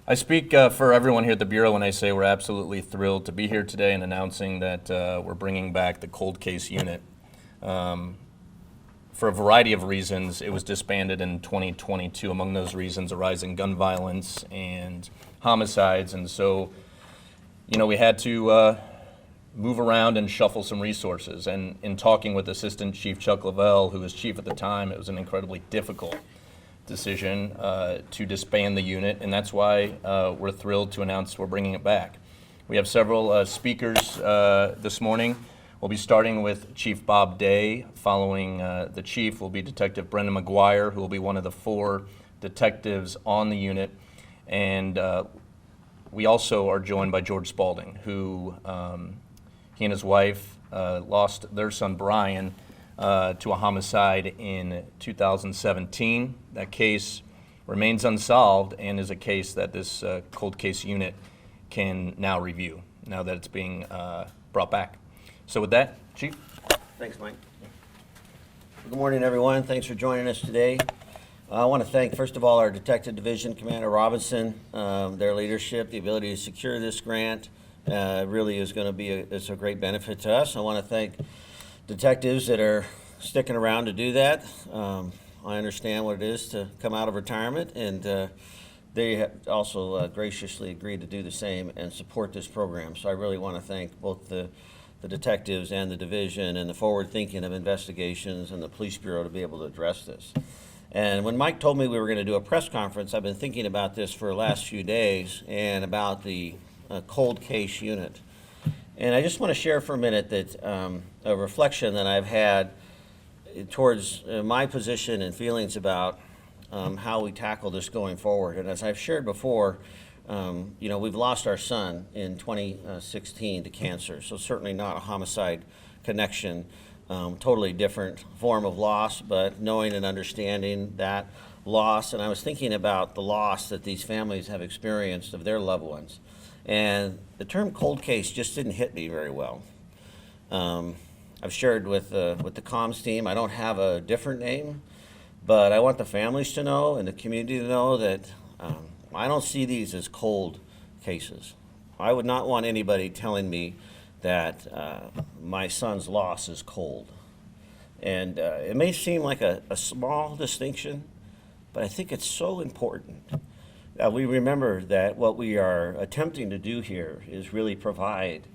I speak for everyone here at the Bureau when I say we're absolutely thrilled to be here today and announcing that we're bringing back the cold case unit. For a variety of reasons, it was disbanded in 2022. Among those reasons, a rise in gun violence and homicides. And so, we had to move around and shuffle some resources. And in talking with Assistant Chief Chuck Lavelle, who was chief at the time, it was an incredibly difficult decision to disband the unit, and that's why we're thrilled to announce we're bringing it back. We have several speakers this morning. We'll be starting with Chief Bob Day. Following the chief will be Detective Brendan McGuire, who will be one of the 4 detectives on the unit. And we also are joined by George Spalding, who he and his wife lost their son Brian to a homicide in 2017. That case remains unsolved and is a case that this cold case unit can now review, now that it's being brought back. So with that, Chief. Thanks, Mike. Good morning, everyone. Thanks for joining us today. I want to thank, first of all, our Detective Division Commander Robinson, their leadership, the ability to secure this grant really is going to be it's a great benefit to us. I want to thank detectives that are sticking around to do that. I understand what it is to come out of retirement, and they have also graciously agreed to do the same and support this program. So I really want to thank both the detectives and the division and the forward thinking of investigations and the police bureau to be able to address this. And when Mike told me we were going to do a press conference, I've been thinking about this for the last few days and about the cold case unit. And I just want to share for a minute that a reflection that I've had towards my position and feelings about how we tackle this going forward. And as I've shared before, we've lost our son in 2016 to cancer, so certainly not a homicide connection, totally different form of loss, but knowing and understanding that loss. And I was thinking about the loss that these families have experienced of their loved ones. And the term cold case just didn't hit me very well. I've shared with the comms team, I don't have a different name, but I want the families to know and the community to know that I don't see these as cold cases. I would not want anybody telling me that my son's loss is cold. And it may seem like a small distinction, but I think it's so important that we remember that what we are attempting to do here is really provide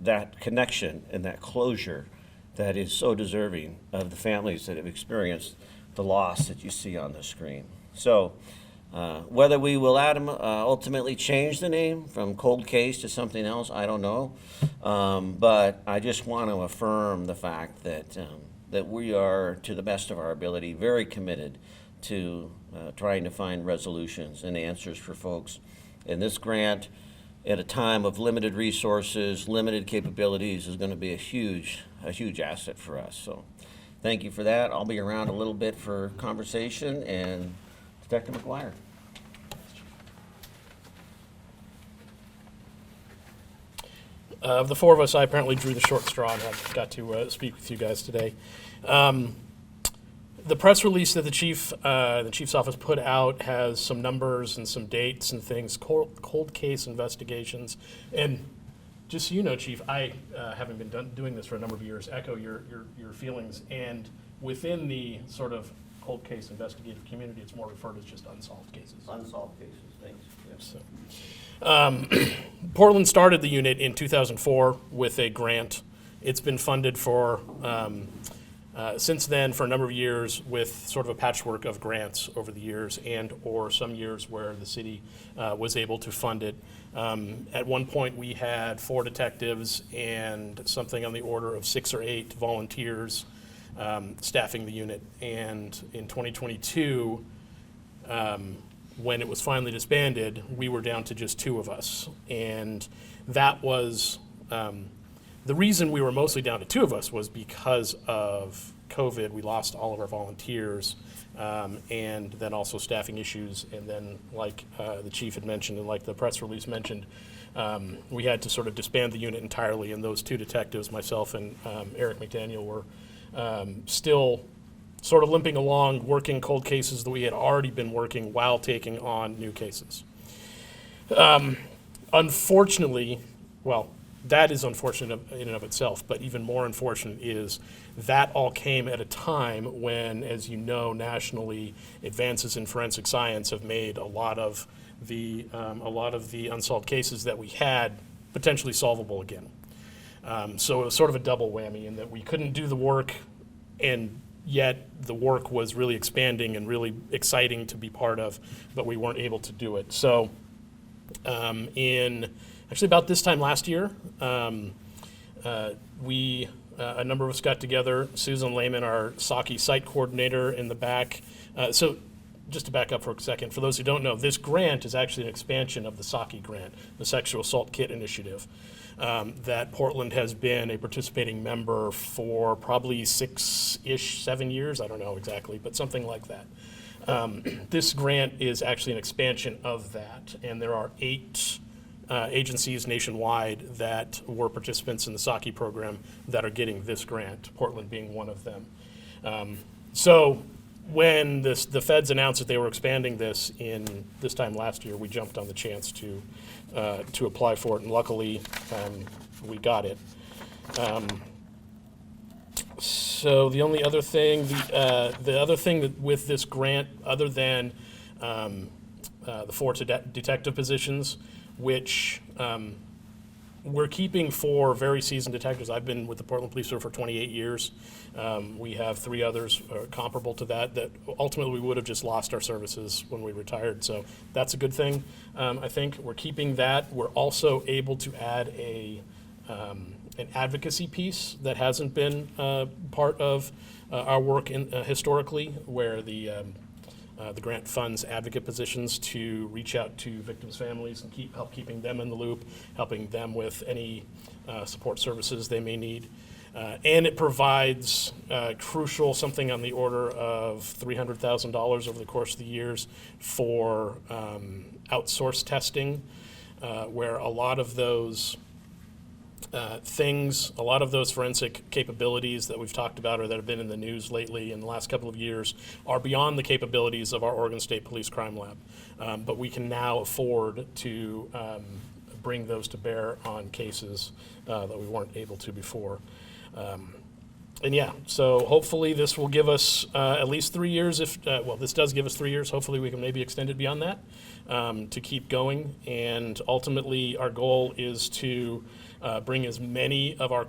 that connection and that closure that is so deserving of the families that have experienced the loss that you see on the screen. So whether we will ultimately change the name from cold case to something else, I don't know. But I just want to affirm the fact that we are, to the best of our ability, very committed to trying to find resolutions and answers for folks. And this grant, at a time of limited resources, limited capabilities, is going to be a huge asset for us. So thank you for that. I'll be around a little bit for conversation. And Detective McGuire. Of the 4 of us, I apparently drew the short straw and got to speak with you guys today. The press release that the chief's office put out has some numbers and some dates and things, cold case investigations. And just so you know, Chief, I, having been doing this for a number of years, echo your feelings. And within the sort of cold case investigative community, it's more referred to as just unsolved cases. Unsolved cases, thanks. Yes. So, Portland started the unit in 2004 with a grant. It's been funded for since then for a number of years with sort of a patchwork of grants over the years, and or some years where the city was able to fund it. At one point we had 4 detectives and something on the order of 6 or 8 volunteers staffing the unit. And in 2022, when it was finally disbanded, we were down to just 2 of us. And that was the reason we were mostly down to 2 of us was because of COVID. We lost all of our volunteers, and then also staffing issues. And then, like the chief had mentioned, and like the press release mentioned, we had to sort of disband the unit entirely. And those 2 detectives, myself and Eric McDaniel, were still sort of limping along, working cold cases that we had already been working while taking on new cases. Unfortunately, well, that is unfortunate in and of itself, but even more unfortunate is that all came at a time when, as you know, nationally, advances in forensic science have made a lot of the unsolved cases that we had potentially solvable again. So it was sort of a double whammy in that we couldn't do the work, and yet the work was really expanding and really exciting to be part of, but we weren't able to do it. So in actually about this time last year, a number of us got together. Susan Lehman, our SAKI site coordinator in the back. So just to back up for a second, for those who don't know, this grant is actually an expansion of the SAKI grant, the Sexual Assault Kit Initiative, that Portland has been a participating member for probably 6-ish, 7 years. I don't know exactly, but something like that. This grant is actually an expansion of that, and there are 8 agencies nationwide that were participants in the SAKI program that are getting this grant, Portland being one of them. So when the feds announced that they were expanding this in this time last year, we jumped on the chance to apply for it, and luckily we got it. So the only other thing, the other thing that with this grant, other than the 4 detective positions, which we're keeping 4 very seasoned detectives. I've been with the Portland Police Bureau for 28 years. We have 3 others comparable to that ultimately we would have just lost our services when we retired. So that's a good thing. I think we're keeping that. We're also able to add an advocacy piece that hasn't been part of our work historically, where the grant funds advocate positions to reach out to victims' families and help keeping them in the loop, helping them with any support services they may need. And it provides crucial something on the order of $300,000 over the course of the years for outsourced testing, where a lot of those a lot of those forensic capabilities that we've talked about or that have been in the news lately in the last couple of years are beyond the capabilities of our Oregon State Police Crime Lab. But we can now afford to bring those to bear on cases that we weren't able to before. And yeah, so hopefully this will give us at least 3 years. Well, this does give us 3 years. Hopefully we can maybe extend it beyond that to keep going. And ultimately our goal is to bring as many of our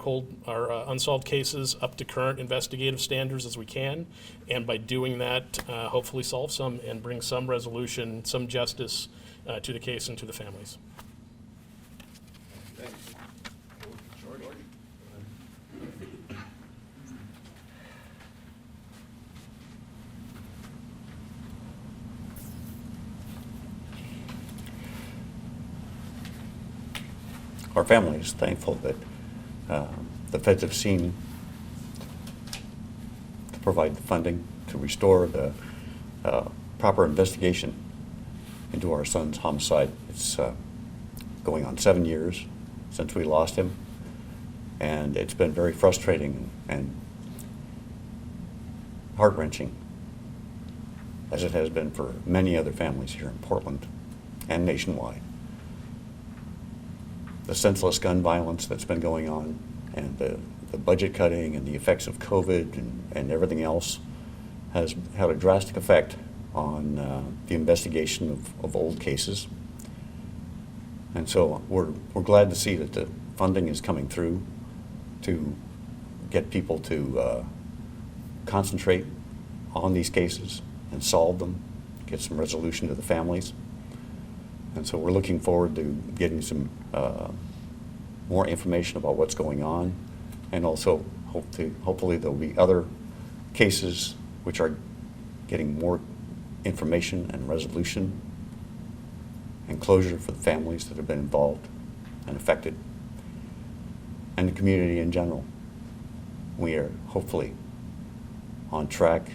unsolved cases up to current investigative standards as we can, and by doing that, hopefully solve some and bring some resolution, some justice to the case and to the families. Thanks. George? Our family is thankful that the feds have seen to provide the funding to restore the proper investigation into our son's homicide. It's going on 7 years since we lost him, and it's been very frustrating and heart-wrenching, as it has been for many other families here in Portland and nationwide. The senseless gun violence that's been going on, and the budget cutting and the effects of COVID and everything else has had a drastic effect on the investigation of old cases. And so we're glad to see that the funding is coming through to get people to concentrate on these cases and solve them, get some resolution to the families. And so we're looking forward to getting some more information about what's going on, and also hopefully there'll be other cases which are getting more information and resolution and closure for the families that have been involved and affected, and the community in general. We are hopefully on track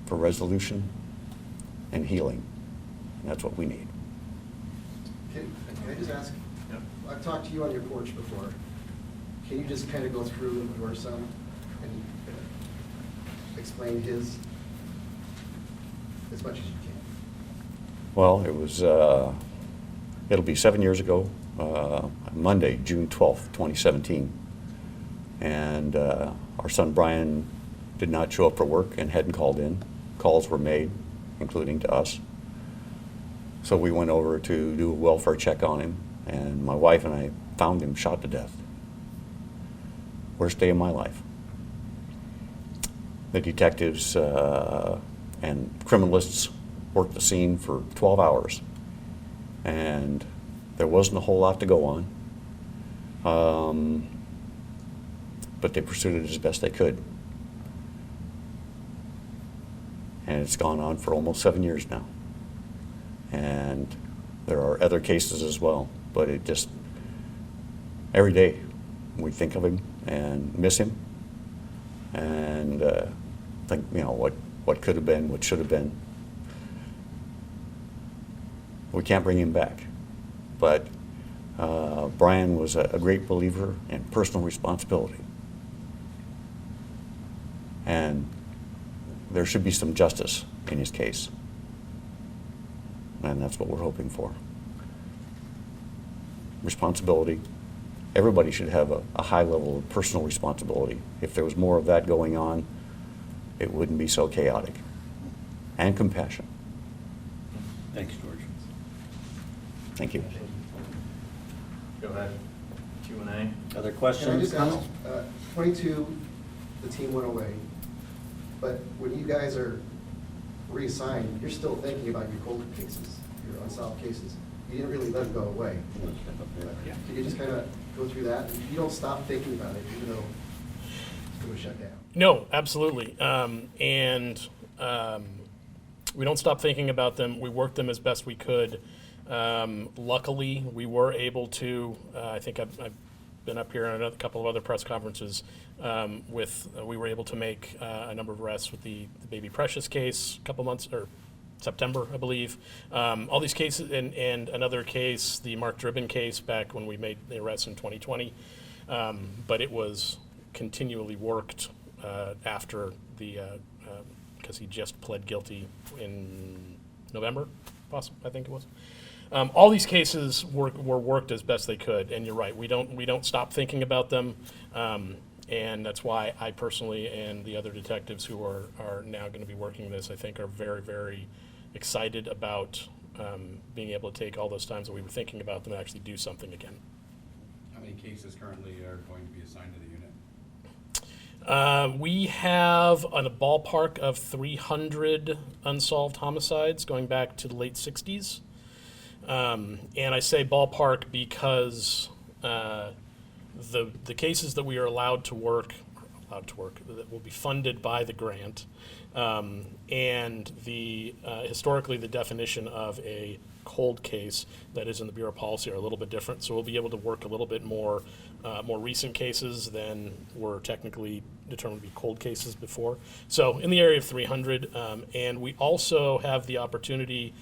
for resolution and healing. And that's what we need. Can I just ask? Yeah. I've talked to you on your porch before. Can you just kind of go through your son? And explain his as much as you can. Well, it was, it'll be 7 years ago, Monday, June 12th, 2017. And our son Brian did not show up for work and hadn't called in. Calls were made, including to us. So we went over to do a welfare check on him, and my wife and I found him shot to death. Worst day of my life. The detectives and criminalists worked the scene for 12 hours, and there wasn't a whole lot to go on, but they pursued it as best they could. And it's gone on for almost 7 years now. And there are other cases as well, but it just, every day we think of him and miss him and think, you know, what could have been, what should have been. We can't bring him back. But Brian was a great believer in personal responsibility. And there should be some justice in his case. And that's what we're hoping for. Responsibility. Everybody should have a high level of personal responsibility. If there was more of that going on, it wouldn't be so chaotic. And compassion. Thanks, George. Thank you. Go ahead. Q&A. Other Can I questions, just ask, comments? 22, the team went away, but when you guys are reassigned, you're still thinking about your cold cases, your unsolved cases. You didn't really let them go away. Can you just kind of go through that? You don't stop thinking about it, even though it's going to shut down. No, absolutely. We don't stop thinking about them. We work them as best we could. Luckily, we were able to, I think I've been up here on a couple of other press conferences we were able to make a number of arrests with the Baby Precious case a couple months, or September, I believe. All these cases, and another case, the Mark Dribbin case back when we made the arrests in 2020. But it was continually worked after because he just pled guilty in November, possibly, I think it was. All these cases were worked as best they could, and you're right. We don't stop thinking about them, and that's why I personally and the other detectives who are now going to be working this, I think, are very, very excited about being able to take all those times that we were thinking about them and actually do something again. How many cases currently are going to be assigned to the unit? We have a ballpark of 300 unsolved homicides going back to the late 60s. And I say ballpark because the cases that we are allowed to work that will be funded by the grant, and historically the definition of a cold case that is in the Bureau policy are a little bit different. So we'll be able to work a little bit more recent cases than were technically determined to be cold cases before. So in the area of 300, and we also have the opportunity,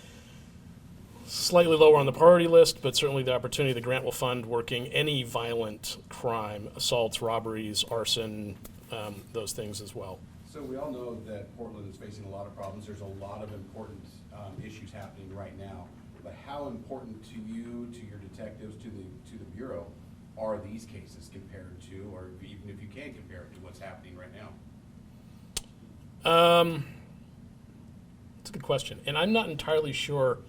slightly lower on the priority list, but certainly the opportunity the grant will fund working any violent crime, assaults, robberies, arson, those things as well. So we all know that Portland is facing a lot of problems. There's a lot of important issues happening right now. But how important to you, to your detectives, to the Bureau, are these cases compared to, or even if you can compare it to what's happening right now? That's a good question. And I'm not entirely sure.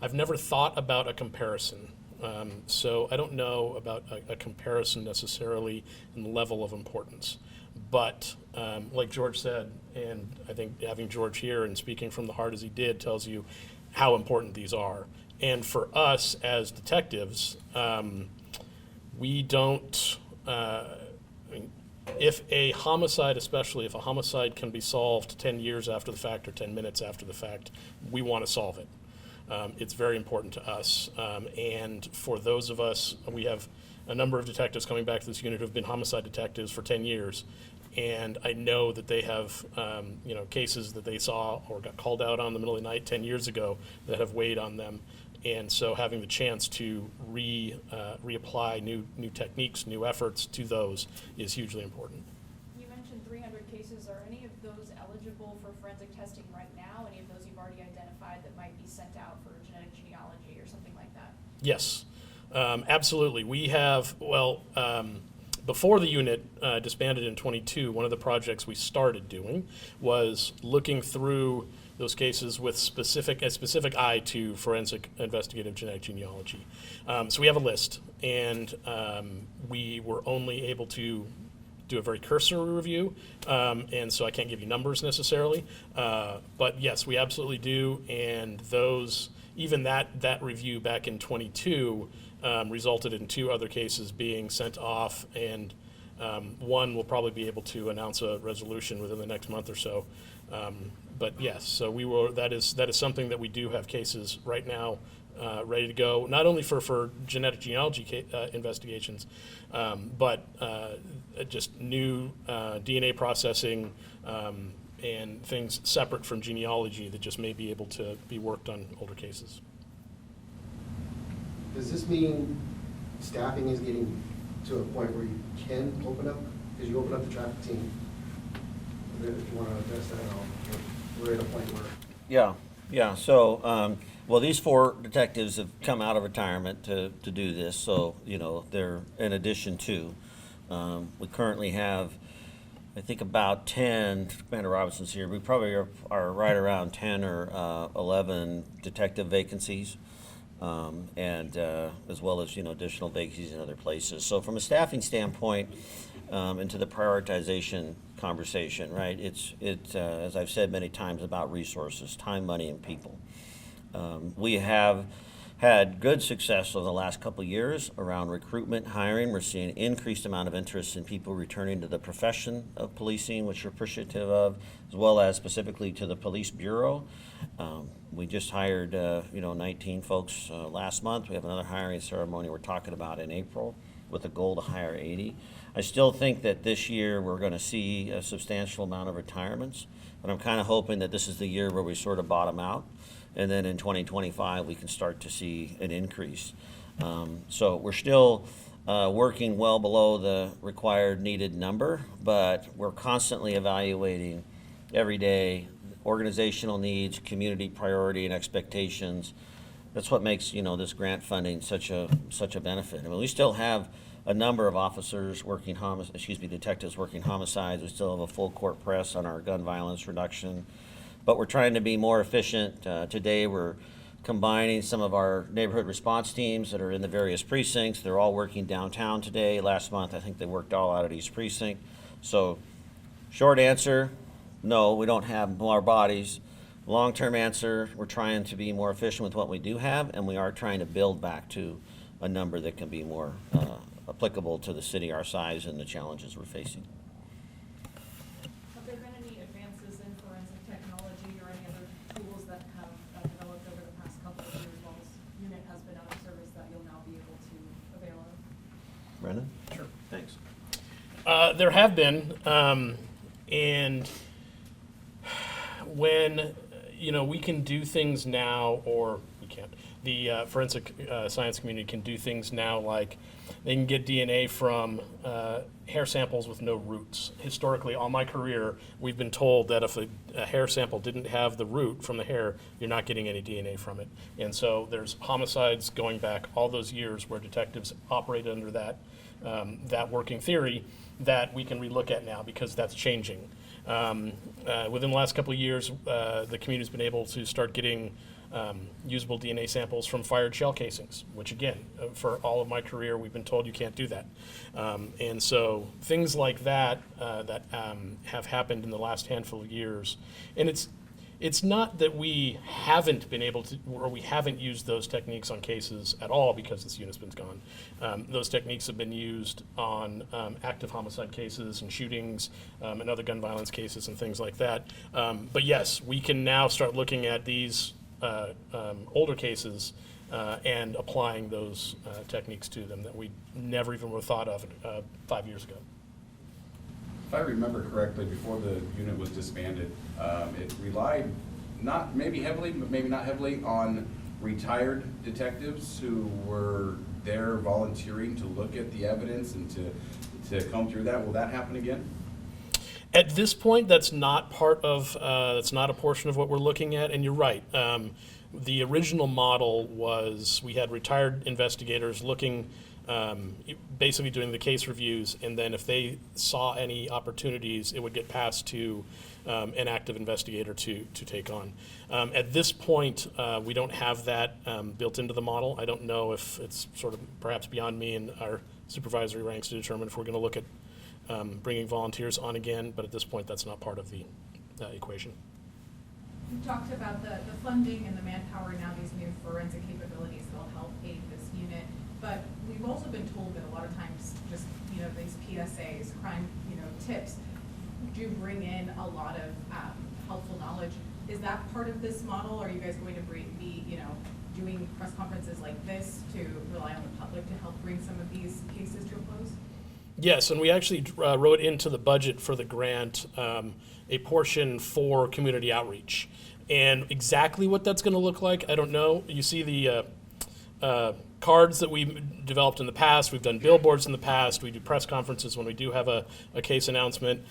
I've never thought about a comparison. So I don't know about a comparison necessarily in the level of importance. But like George said, and I think having George here and speaking from the heart as he did tells you how important these are. And for us as detectives, we don't, if a homicide, especially if a homicide can be solved 10 years after the fact or 10 minutes after the fact, we want to solve it. It's very important to us. And for those of us, we have a number of detectives coming back to this unit who have been homicide detectives for 10 years. And I know that they have, cases that they saw or got called out on in the middle of the night 10 years ago that have weighed on them. And so having the chance to reapply new techniques, new efforts to those is hugely important. You mentioned 300 cases. Are any of those eligible Yes, absolutely. We have, before the unit disbanded in 22, one of the projects we started doing was looking through those cases with a specific eye to forensic investigative genetic genealogy. So we have a list, and we were only able to do a very cursory review, and so I can't give you numbers necessarily. But yes, we absolutely do, and those, even that review back in 22 resulted in 2 other cases being sent off, and one will probably be able to announce a resolution within the next month or so. But yes, so that is something that we do have cases right now ready to go, not only for genetic genealogy investigations, but just new DNA processing and things separate from genealogy that just may be able to be worked on older cases. Does this mean staffing is getting to a point where you can open up, because you open up the traffic team? If you want to address that at all, we're at a point where. Yeah. So, well, these 4 detectives have come out of retirement to do this. So, they're in addition to. We currently have, I think, about 10, Commander Robinson's here, we probably are right around 10 or 11 detective vacancies. And as well as, additional vacancies in other places. So from a staffing standpoint, into the prioritization conversation, right, it's as I've said many times, about resources, time, money, and people. We have had good success over the last couple of years around recruitment, hiring. We're seeing an increased amount of interest in people returning to the profession of policing, which we're appreciative of, as well as specifically to the police bureau. We just hired, 19 folks last month. We have another hiring ceremony we're talking about in April with a goal to hire 80. I still think that this year we're going to see a substantial amount of retirements, but I'm kind of hoping that this is the year where we sort of bottom out, and then in 2025 we can start to see an increase. So we're still working well below the required needed number, but we're constantly evaluating every day organizational needs, community priority, and expectations. That's what makes this grant funding such a benefit. I mean, we still have a number of officers working detectives working homicides. We still have a full court press on our gun violence reduction, but we're trying to be more efficient. Today we're combining some of our neighborhood response teams that are in the various precincts. They're all working downtown today. Last month I think they worked all out at East Precinct. So short answer, no, we don't have more bodies. Long-term answer, we're trying to be more efficient with what we do have, and we are trying to build back to a number that can be more applicable to the city our size and the challenges we're facing. Have there been any advances in forensic technology or any other tools that have developed over the past couple of years while this unit has been out of service that you'll now be able to avail of? Brendan? Sure. Thanks. There have been, and when we can do things now, or we can't. The forensic science community can do things now, like they can get DNA from hair samples with no roots. Historically, all my career, we've been told that if a hair sample didn't have the root from the hair, you're not getting any DNA from it. And so there's homicides going back all those years where detectives operate under that working theory that we can relook at now, because that's changing. Within the last couple of years, the community's been able to start getting usable DNA samples from fired shell casings, which again, for all of my career, we've been told you can't do that. And so things like that have happened in the last handful of years. And it's not that we haven't been able to, or we haven't used those techniques on cases at all because this unit's been gone. Those techniques have been used on active homicide cases and shootings and other gun violence cases and things like that. But yes, we can now start looking at these older cases and applying those techniques to them that we never even would have thought of 5 years ago. If I remember correctly, before the unit was disbanded, it relied maybe heavily, but maybe not heavily, on retired detectives who were there volunteering to look at the evidence and to comb through that. Will that happen again? At this point, that's not part of, that's not a portion of what we're looking at, and you're right. The original model was we had retired investigators looking, basically doing the case reviews, and then if they saw any opportunities, it would get passed to an active investigator to take on. At this point, we don't have that built into the model. I don't know if it's sort of perhaps beyond me and our supervisory ranks to determine if we're going to look at bringing volunteers on again, but at this point, that's not part of the equation. You talked about the funding and the manpower, now these new forensic capabilities that'll help aid this unit. But we've also been told that a lot of times just, these PSAs, crime, tips, do bring in a lot of helpful knowledge. Is that part of this model? Are you guys going to be, doing press conferences like this to rely on the public to help bring some of these cases to a close? Yes, and we actually wrote into the budget for the grant a portion for community outreach. And exactly what that's going to look like, I don't know. You see the cards that we developed in the past. We've done billboards in the past. We do press conferences when we do have a case announcement.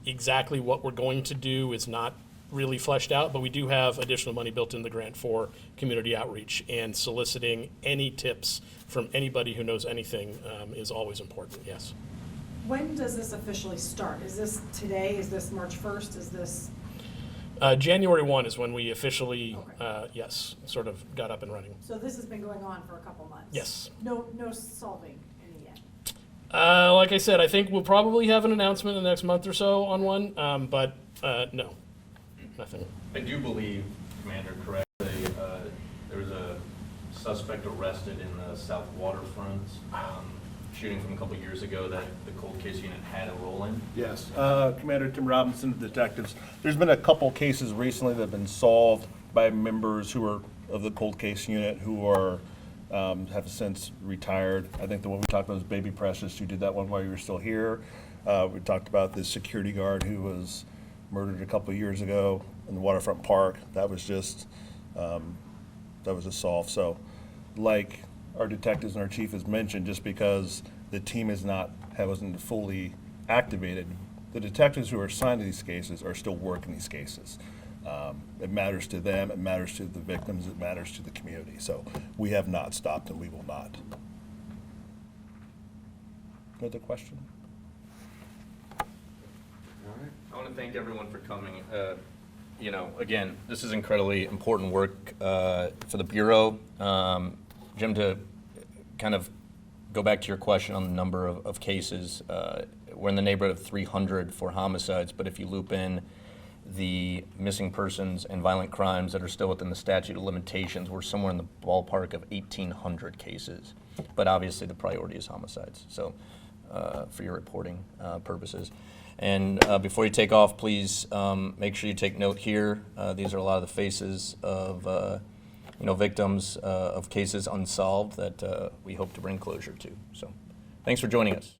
Exactly what we're going to do is not really fleshed out, but we do have additional money built in the grant for community outreach, and soliciting any tips from anybody who knows anything is always important, yes. When does this officially start? Is this today? Is this March 1st? Is this? January 1 is when we officially, Okay. yes, sort of got up and running. So this has been going on for a couple months? Yes. No solving any yet? Like I said, I think we'll probably have an announcement in the next month or so on one, but no, nothing. I do believe, Commander, correctly, there was a suspect arrested in the South Waterfront shooting from a couple years ago that the cold case unit had a role in. Yes, Commander Tim Robinson, detectives. There's been a couple cases recently that have been solved by members who are of the cold case unit who are have since retired. I think the one we talked about was Baby Precious, who did that one while you were still here. We talked about the security guard who was murdered a couple of years ago in the Waterfront Park. That was just solved. So, like our detectives and our chief has mentioned, just because the team wasn't fully activated, the detectives who are assigned to these cases are still working these cases. It matters to them, it matters to the victims, it matters to the community. So we have not stopped and we will not. Another question? I want to thank everyone for coming. Again, this is incredibly important work for the Bureau. Jim, to kind of go back to your question on the number of cases, we're in the neighborhood of 300 for homicides, but if you loop in the missing persons and violent crimes that are still within the statute of limitations, we're somewhere in the ballpark of 1,800 cases. But obviously the priority is homicides, so for your reporting purposes. And before you take off, please make sure you take note here. These are a lot of the faces of victims of cases unsolved that we hope to bring closure to. So thanks for joining us.